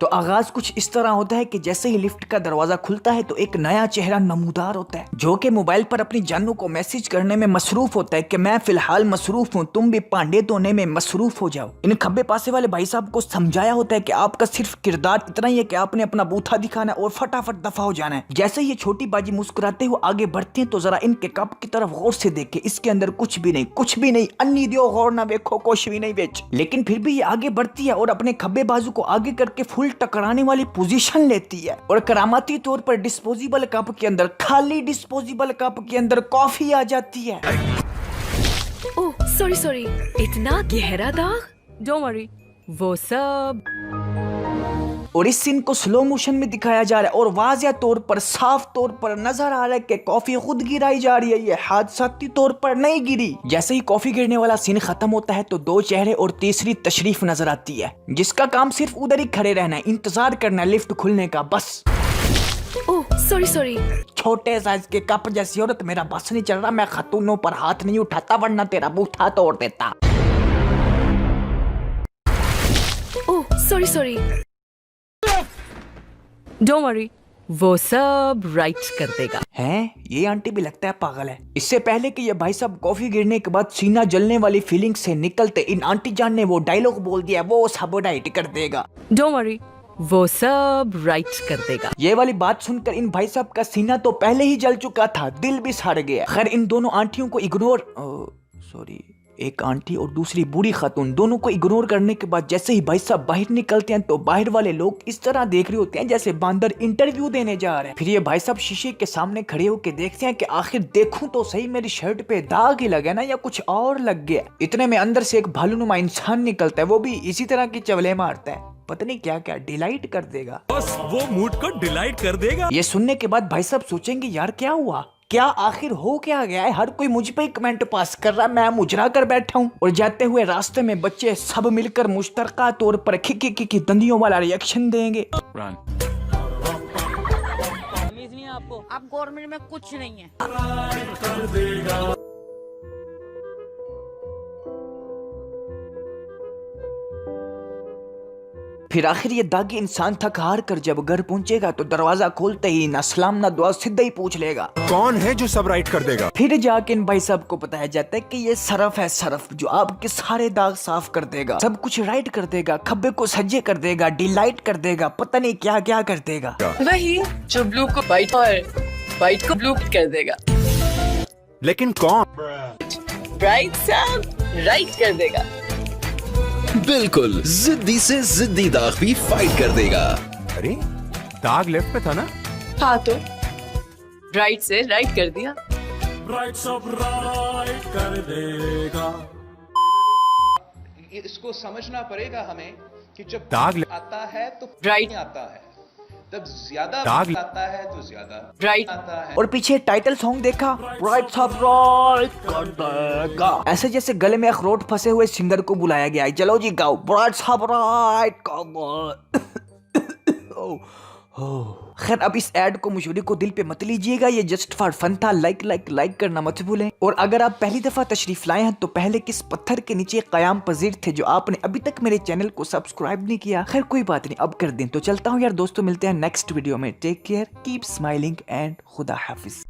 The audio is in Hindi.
तो आगाज कुछ इस तरह होता है कि जैसे ही लिफ्ट का दरवाजा खुलता है तो एक नया चेहरा नमूदार होता है जो कि मोबाइल पर अपनी जानू को मैसेज करने में मसरूफ होता है कि मैं फिलहाल मसरूफ हूँ, तुम भी पांडे धोने में मसरूफ हो जाओ। इन खब्बे पासे वाले भाई साहब को समझाया होता है कि आपका सिर्फ किरदार इतना ही है कि आपने अपना बूथा दिखाना और फटाफट दफा हो जाना है। जैसे ये छोटी बाजी मुस्कुराते हुए आगे बढ़ती है तो जरा इनके कप की तरफ गौर से देखे, इसके अंदर कुछ भी नहीं, अन्नी दियो गौर ना देखो कुछ भी नहीं बेच। लेकिन फिर भी ये आगे बढ़ती है और अपने खब्बे बाजू को आगे करके फुल टकराने वाली पोजीशन लेती है और करामाती तौर पर डिस्पोजेबल कप के अंदर, खाली डिस्पोजेबल कप के अंदर कॉफी आ जाती है। ओह सॉरी, इतना गहरा दाग? डोंट वरी, वो सब। और इस सीन को स्लो मोशन में दिखाया जा रहा है और वाज़िया तौर पर, साफ तौर पर नजर आ रहा है कि कॉफी खुद गिराई जा रही है, ये हादसाती तौर पर नहीं गिरी। जैसे ही कॉफी गिरने वाला सीन खत्म होता है तो दो चेहरे और तीसरी तशरीफ नजर आती है जिसका काम सिर्फ उधर ही खड़े रहना है, इंतजार करना है लिफ्ट खुलने का बस। Oh sorry. छोटे साइज के कप जैसी औरत, मेरा बस नहीं चल रहा, मैं खतूनों पर हाथ नहीं उठाता वरना तेरा बूथा तोड़ देता। ओह सॉरी, डोंट वरी, वो सब राइट कर देगा। हैं? ये आंटी भी लगता है पागल है। इससे पहले कि ये भाई साहब कॉफी गिरने के बाद सीना जलने वाली फीलिंग से निकलते, इन आंटी जान ने वो डायलॉग बोल दिया, वो सब राइट कर देगा। डोंट वरी, वो सब राइट कर देगा। ये वाली बात सुनकर इन भाई साहब का सीना तो पहले ही जल चुका था, दिल भी सड़ गया। खैर इन दोनों आंटियों को इग्नोर, सॉरी, एक आंटी और दूसरी बूढ़ी खातून, दोनों को इग्नोर करने के बाद जैसे ही भाई साहब बाहर निकलते हैं तो बाहर वाले लोग इस तरह देख रहे होते हैं जैसे बांदर इंटरव्यू देने जा रहे हैं। फिर ये भाई साहब शीशे के सामने खड़े होकर देखते हैं कि आखिर देखूं तो सही मेरी शर्ट पे दाग ही लगे ना या कुछ और लग गया। इतने में अंदर से एक भालूनुमा इंसान निकलता है, वो भी इसी तरह की चवले मारता है, पता नहीं क्या क्या डिलाइट कर देगा, बस वो मूड को डिलाइट कर देगा। ये सुनने के बाद भाई साहब सोचेंगे यार क्या हुआ, क्या आखिर हो क्या गया है, हर कोई मुझ पे ही कमेंट पास कर रहा है, मैं मुजरा कर बैठा हूँ। और जाते हुए रास्ते में बच्चे सब मिलकर मुश्तरका तौर पर खिकी दंदियों वाला रिएक्शन देंगे। तमीज नहीं है आपको, आप गवर्नमेंट में कुछ नहीं है। फिर आखिर ये दागी इंसान थक हार कर जब घर पहुंचेगा तो दरवाजा खोलते ही ना सलाम ना दुआ सीधा ही पूछ लेगा, कौन है जो सब राइट कर देगा। फिर जाके इन भाई साहब को बताया जाता है कि ये सरफ है, सरफ जो आपके सारे दाग साफ कर देगा, सब कुछ राइट कर देगा, खब्बे को सज्जे कर देगा, डिलाइट कर देगा, पता नहीं क्या क्या कर देगा। वही जो ब्लू को वाइट और वाइट को ब्लू कर देगा। लेकिन कौन? राइट साहब, राइट कर देगा। बिल्कुल, जिद्दी से जिद्दी दाग भी फाइट कर देगा। अरे दाग लेफ्ट पे था ना? हाँ तो राइट से राइट कर दिया। राइट सब राइट कर देगा। इसको समझना पड़ेगा हमें कि जब दाग आता है तो राइट आता है, तब ज्यादा दाग आता है तो ज्यादा राइट आता है। और पीछे टाइटल सॉन्ग देखा, राइट साहब राइट कर देगा, ऐसे जैसे गले में अखरोट फंसे हुए सिंगर को बुलाया गया है, चलो जी गाओ राइट साहब राइट कर। खैर अब इस ऐड को मुशूरी को दिल पे मत लीजिएगा, ये जस्ट फॉर फन था। लाइक करना मत भूलें। और अगर आप पहली दफा तशरीफ लाए हैं तो पहले किस पत्थर के नीचे कयाम पजीर थे जो आपने अभी तक मेरे चैनल को सब्सक्राइब नहीं किया। खैर कोई बात नहीं, अब कर दें। तो चलता हूँ यार दोस्तों, मिलते हैं नेक्स्ट वीडियो में। Take care, keep smiling and खुदा हाफिज।